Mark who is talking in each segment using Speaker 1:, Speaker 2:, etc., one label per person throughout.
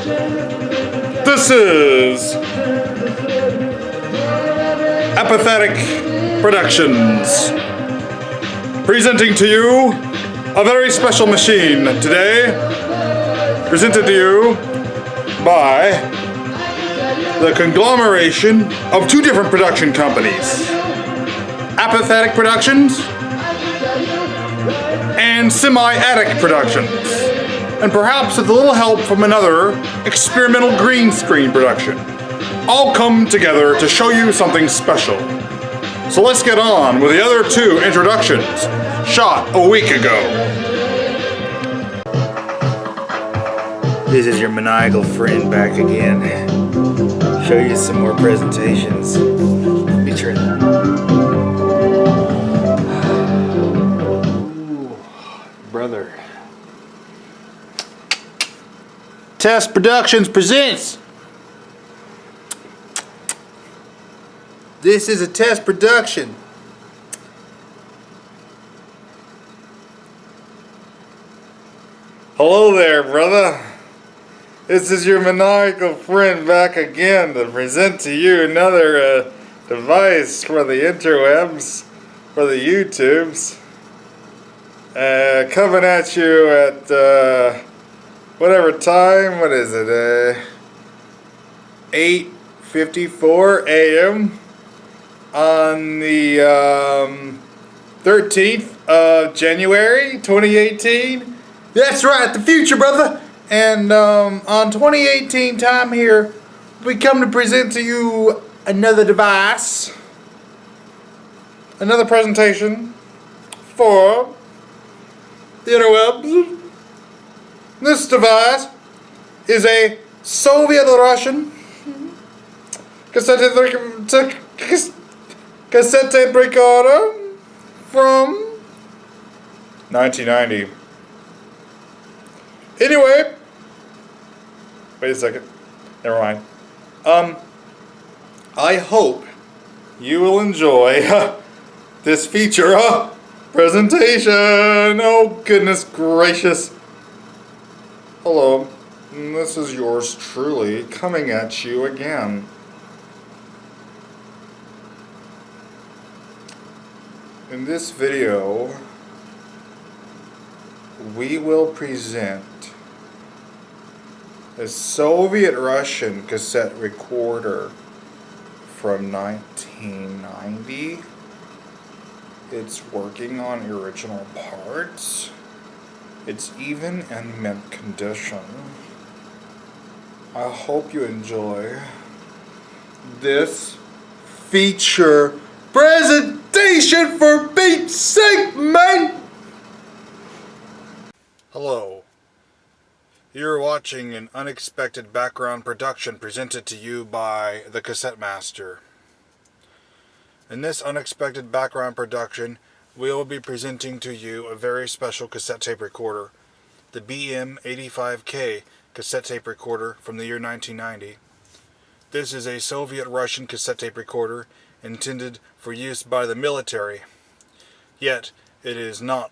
Speaker 1: This is Apathetic Productions, presenting to you a very special machine today, presented to you by the conglomeration of two different production companies, Apathetic Productions and Semi-Attic Productions, and perhaps with a little help from another experimental green screen production, all come together to show you something special. So let's get on with the other two introductions shot a week ago.
Speaker 2: This is your maniacal friend back again. Show you some more presentations. Let me turn that on. Ooh, brother. Test Productions presents. This is a test production.
Speaker 1: Hello there, brother. This is your maniacal friend back again to present to you another device for the interwebs, for the YouTubes. Coming at you at whatever time, what is it, 8:54 a.m. on the 13th of January 2018.
Speaker 2: That's right, the future, brother. And on 2018 time here, we come to present to you another device,
Speaker 1: Another presentation for the interwebs. This device is a Soviet-Russian cassette tape recorder from 1990. Anyway, wait a second. Never mind. I hope you will enjoy this feature presentation. Oh, goodness gracious. Hello, this is yours truly coming at you again. In this video, we will present a Soviet-Russian cassette recorder from 1990. It's working on original parts. It's even in mint condition. I hope you enjoy this feature presentation, for Pete's sake, man! Hello. You're watching an unexpected background production presented to you by the Cassette Master. In this unexpected background production, we will be presenting to you a very special cassette tape recorder, the BM-85K cassette tape recorder from the year 1990. This is a Soviet-Russian cassette tape recorder intended for use by the military, yet it is not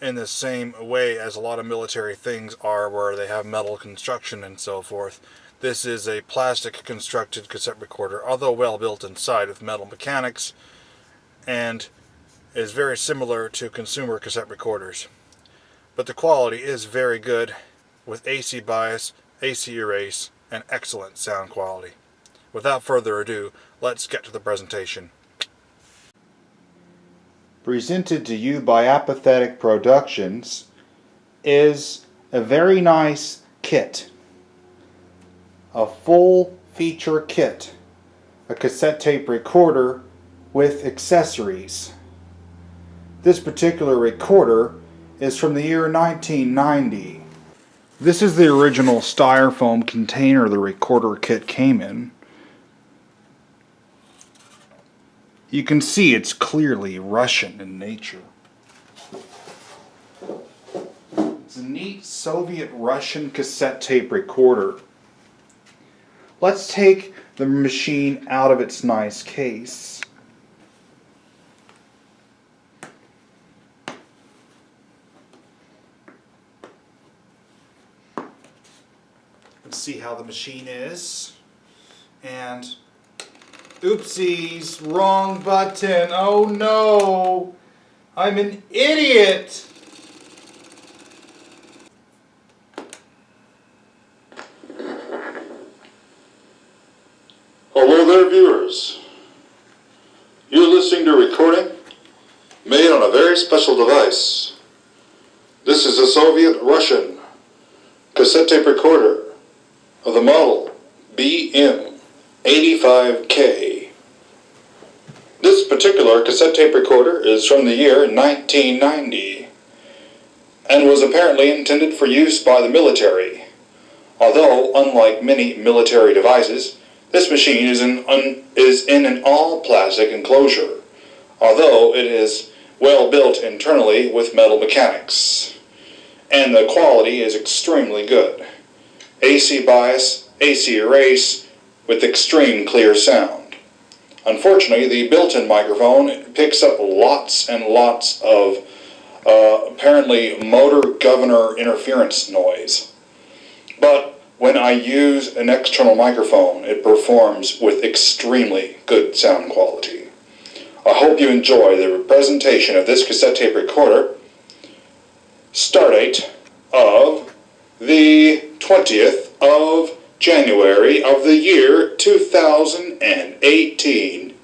Speaker 1: in the same way as a lot of military things are, where they have metal construction and so forth. This is a plastic constructed cassette recorder, although well built inside with metal mechanics, and is very similar to consumer cassette recorders. But the quality is very good, with AC bias, AC erase, and excellent sound quality. Without further ado, let's get to the presentation. Presented to you by Apathetic Productions is a very nice kit. A full feature kit. A cassette tape recorder with accessories. This particular recorder is from the year 1990. This is the original styrofoam container the recorder kit came in. You can see it's clearly Russian in nature. It's a neat Soviet-Russian cassette tape recorder. Let's take the machine out of its nice case. Let's see how the machine is. And oopsies, wrong button. Oh no, I'm an idiot.
Speaker 3: Hello there, viewers. You're listening to a recording made on a very special device. This is a Soviet-Russian cassette tape recorder of the model BM-85K. This particular cassette tape recorder is from the year 1990 and was apparently intended for use by the military. Although, unlike many military devices, this machine is in an all-plastic enclosure, although it is well built internally with metal mechanics. And the quality is extremely good. AC bias, AC erase, with extreme clear sound. Unfortunately, the built-in microphone picks up lots and lots of apparently motor governor interference noise. But when I use an external microphone, it performs with extremely good sound quality. I hope you enjoy the presentation of this cassette tape recorder. Stardate of the 20th of January of the year 2018.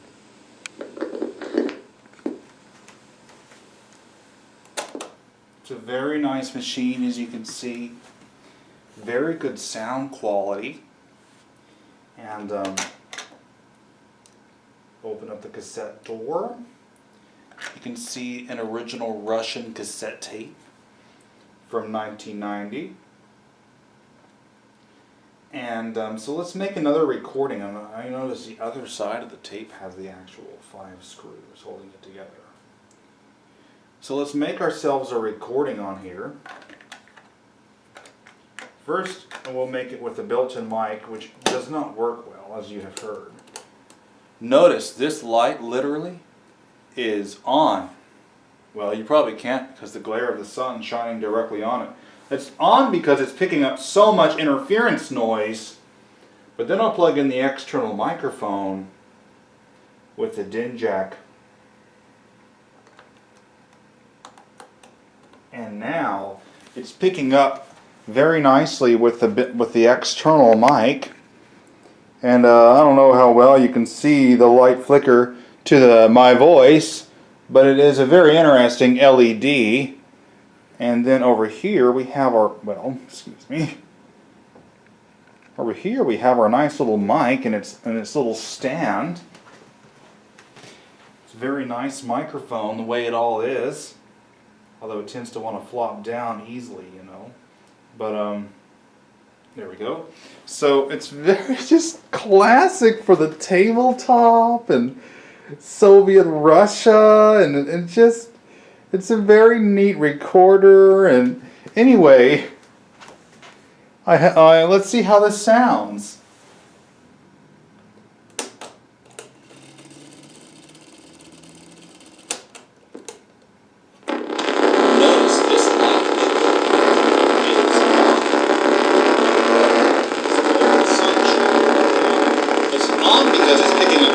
Speaker 1: It's a very nice machine, as you can see. Very good sound quality. And open up the cassette door. You can see an original Russian cassette tape from 1990. And so let's make another recording. I notice the other side of the tape has the actual 5 screws holding it together. So let's make ourselves a recording on here. First, we'll make it with the built-in mic, which does not work well, as you have heard. Notice this light literally is on. Well, you probably can't because the glare of the sun shining directly on it. It's on because it's picking up so much interference noise. But then I'll plug in the external microphone with the DIN jack. And now it's picking up very nicely with the external mic. And I don't know how well you can see the light flicker to my voice, but it is a very interesting LED. And then over here we have our, well, excuse me. Over here we have our nice little mic and its little stand. It's a very nice microphone the way it all is. Although it tends to want to flop down easily, you know. But there we go. So it's very just classic for the tabletop and Soviet Russia, and it's a very neat recorder. And anyway, let's see how this sounds.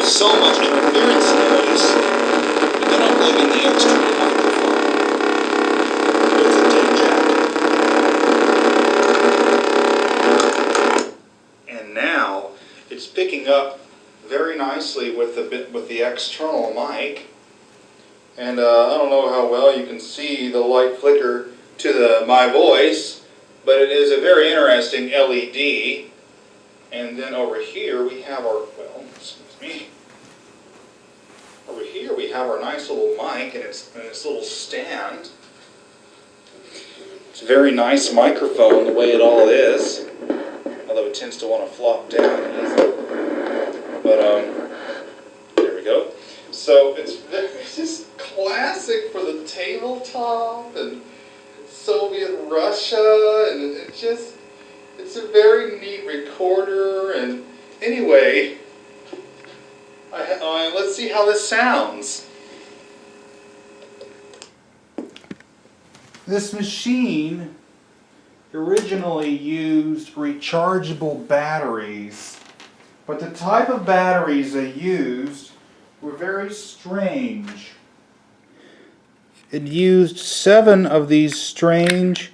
Speaker 3: So much interference noise, but then I'll plug in the external microphone with the DIN jack. And now it's picking up very nicely with the external mic. And I don't know how well you can see the light flicker to my voice, but it is a very interesting LED. And then over here we have our, well, excuse me. Over here we have our nice little mic and its little stand. It's a very nice microphone the way it all is, although it tends to want to flop down easily. But there we go. So it's just classic for the tabletop and Soviet Russia, and it's a very neat recorder. And anyway, let's see how this sounds.
Speaker 1: This machine originally used rechargeable batteries, but the type of batteries they used were very strange. It used 7 of these strange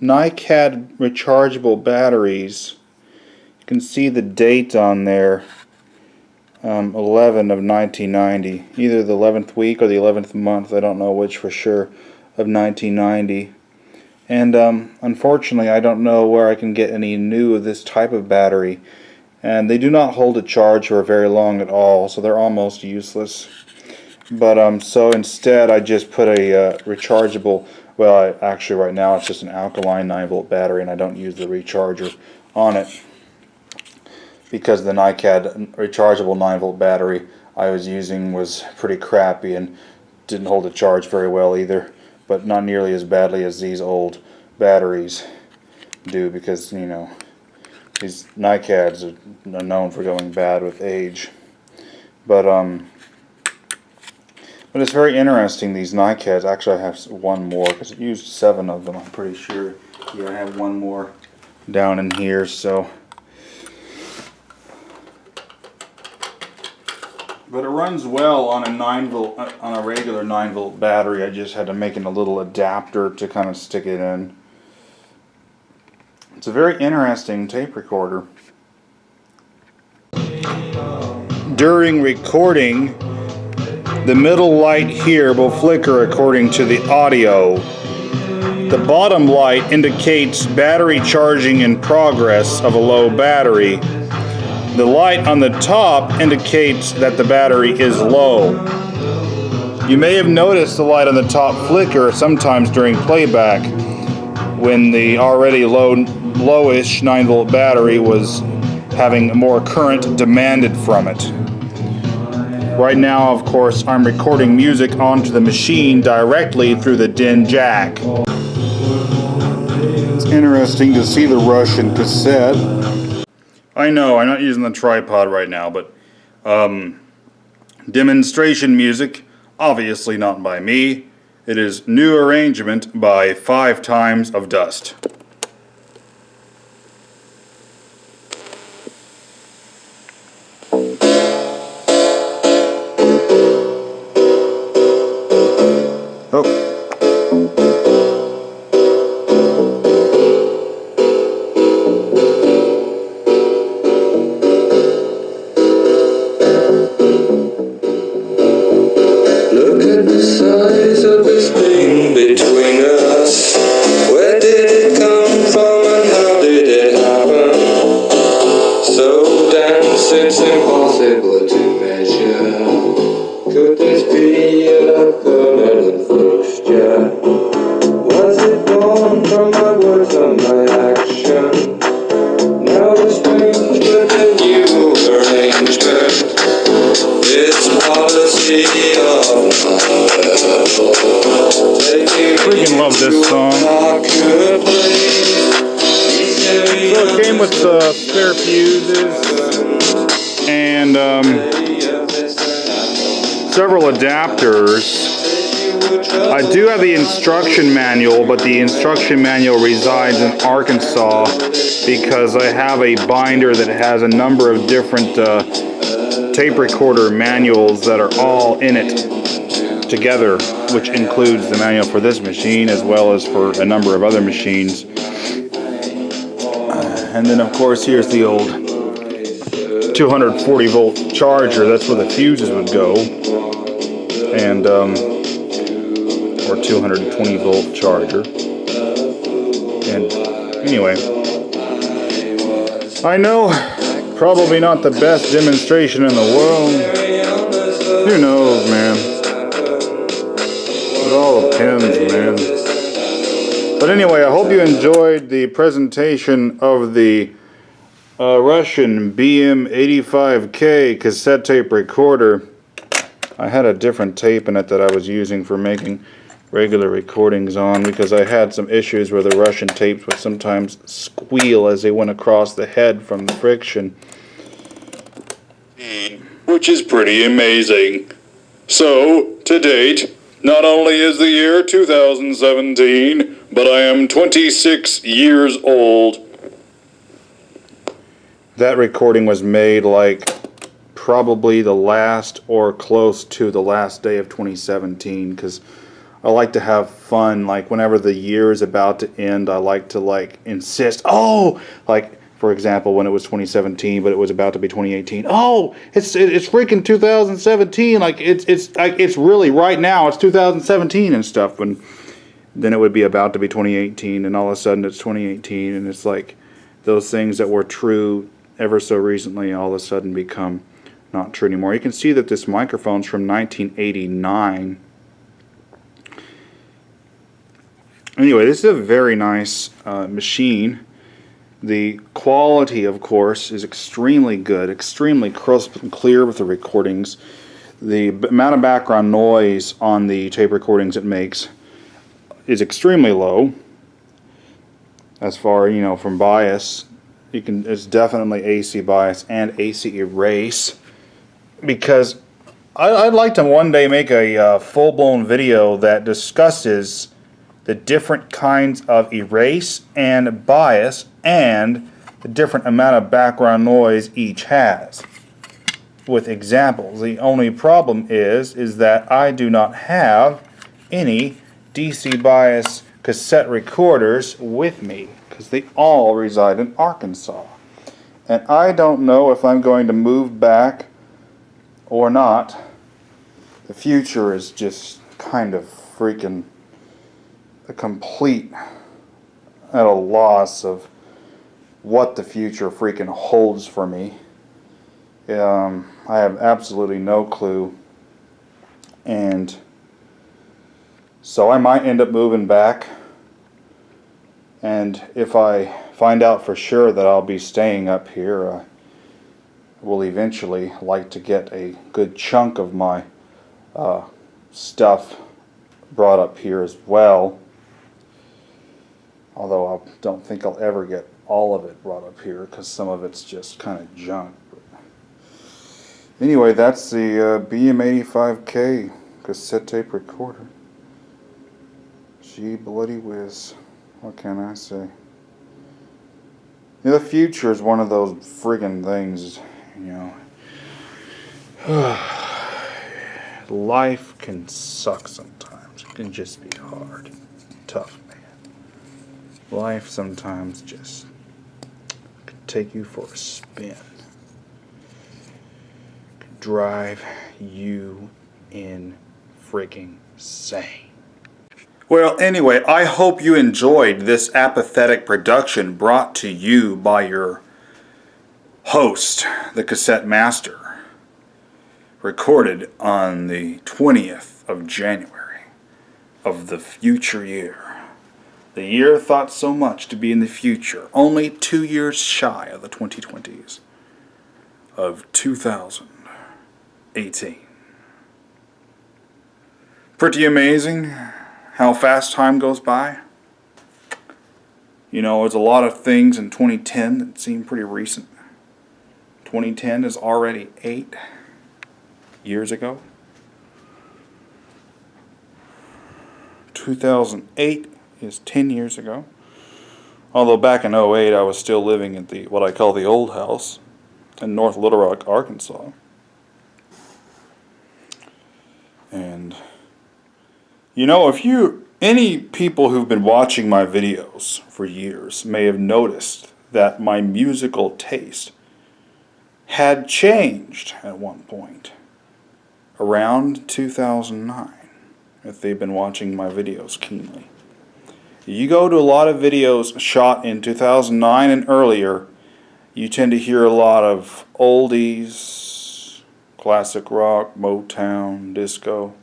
Speaker 1: NiCad rechargeable batteries. You can see the date on there, 11 of 1990, either the 11th week or the 11th month, I don't know which for sure, of 1990. And unfortunately I don't know where I can get any new of this type of battery, and they do not hold a charge for very long at all, so they're almost useless. But so instead I just put a rechargeable, well actually right now it's just an alkaline 9-volt battery, and I don't use the recharger on it because the NiCad rechargeable 9-volt battery I was using was pretty crappy and didn't hold a charge very well either, but not nearly as badly as these old batteries do, because you know these NiCads are known for going bad with age. But it's very interesting, these NiCads. Actually I have one more because it used 7 of them, I'm pretty sure. Yeah, I have one more down in here, so. But it runs well on a 9-volt, on a regular 9-volt battery. I just had to make a little adapter to kind of stick it in. It's a very interesting tape recorder. During recording, the middle light here will flicker according to the audio. The bottom light indicates battery charging in progress of a low battery. The light on the top indicates that the battery is low. You may have noticed the light on the top flicker sometimes during playback when the already lowish 9-volt battery was having more current demanded from it. Right now, of course, I'm recording music onto the machine directly through the DIN jack. It's interesting to see the Russian cassette. I know, I'm not using the tripod right now, but demonstration music, obviously not by me. It is new arrangement by 5 Times of Dust. Oh.
Speaker 4: Size of this thing between us. Where did it come from and how did it happen? So dense it's impossible to measure. Could this be a permanent fixture? Was it born from my words or my action? Now the strange but a new arrangement. It's policy of
Speaker 1: Freaking love this song. So it came with spare fuses and several adapters. I do have the instruction manual, but the instruction manual resides in Arkansas because I have a binder that has a number of different tape recorder manuals that are all in it together, which includes the manual for this machine as well as for a number of other machines. And then of course here's the old 240 volt charger. That's where the fuses would go, and or 220 volt charger. And anyway, I know probably not the best demonstration in the world. Who knows, man? It all depends, man. But anyway, I hope you enjoyed the presentation of the Russian BM-85K cassette tape recorder. I had a different tape in it that I was using for making regular recordings on, because I had some issues where the Russian tapes would sometimes squeal as they went across the head from the friction, which is pretty amazing. So, to date,
Speaker 3: Not only is the year 2017, but I am 26 years old.
Speaker 1: That recording was made like probably the last or close to the last day of 2017, because I like to have fun. Like whenever the year is about to end, I like to like insist, oh, like for example when it was 2017 but it was about to be 2018, oh, it's freaking 2017, like it's really right now, it's 2017 and stuff. And then it would be about to be 2018 and all of a sudden it's 2018, and it's like those things that were true ever so recently all of a sudden become not true anymore. You can see that this microphone's from 1989. Anyway, this is a very nice machine. The quality, of course, is extremely good, extremely crisp and clear with the recordings. The amount of background noise on the tape recordings it makes is extremely low. As far, you know, from bias, it's definitely AC bias and AC erase. Because I'd like to one day make a full-blown video that discusses the different kinds of erase and bias and the different amount of background noise each has, with examples. The only problem is that I do not have any DC bias cassette recorders with me, because they all reside in Arkansas. And I don't know if I'm going to move back or not. The future is just kind of freaking a complete at a loss of what the future freaking holds for me. I have absolutely no clue, and so I might end up moving back, and if I find out for sure that I'll be staying up here, I will eventually like to get a good chunk of my stuff brought up here as well. Although I don't think I'll ever get all of it brought up here, because some of it's just kind of junk. But anyway, that's the BM-85K cassette tape recorder. Gee bloody whiz. What can I say? The future is one of those friggin' things, you know. Life can suck sometimes. It can just be hard. Tough, man. Life sometimes just can take you for a spin. Can drive you in freaking insane. Well, anyway, I hope you enjoyed this apathetic production brought to you by your host, the Cassette Master, recorded on the 20th of January of the future year. The year thought so much to be in the future, only 2 years shy of the 2020s of 2018. Pretty amazing how fast time goes by. You know, there's a lot of things in 2010 that seem pretty recent. 2010 is already 8 years ago. 2008 is 10 years ago. Although back in 2008 I was still living at the what I call the old house in North Little Rock, Arkansas. And you know, any people who've been watching my videos for years may have noticed that my musical taste had changed at one point around 2009, if they've been watching my videos keenly. You go to a lot of videos shot in 2009 and earlier, you tend to hear a lot of oldies, classic rock, Motown, disco.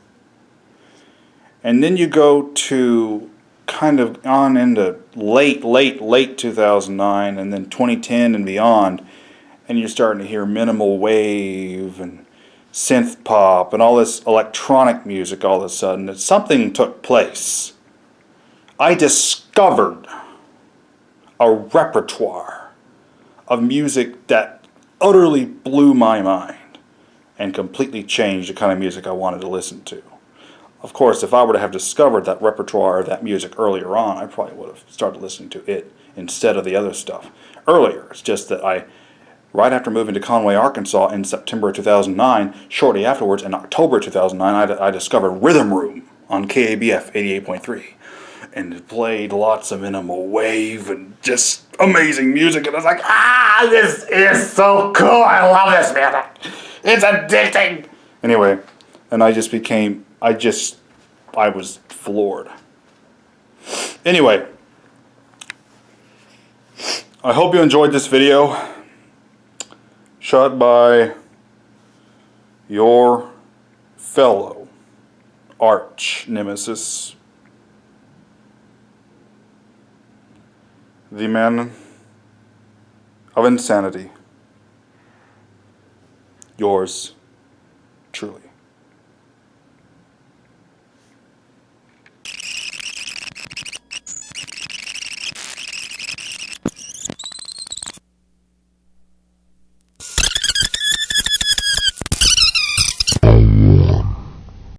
Speaker 1: And then you go to kind of on into late 2009 and then 2010 and beyond, and you're starting to hear minimal wave and synth pop and all this electronic music all of a sudden. That something took place. I discovered a repertoire of music that utterly blew my mind and completely changed the kind of music I wanted to listen to. Of course, if I were to have discovered that repertoire or that music earlier on, I probably would have started listening to it instead of the other stuff earlier. It's just that right after moving to Conway, Arkansas in September 2009, shortly afterwards in October 2009, I discovered Rhythm Room on KABF 88.3. And it played lots of minimal wave and just amazing music. And I was like, this is so cool. I love this music. It's addicting. Anyway, and I was floored. Anyway, I hope you enjoyed this video. Shot by your fellow arch nemesis, the man of insanity. Yours truly.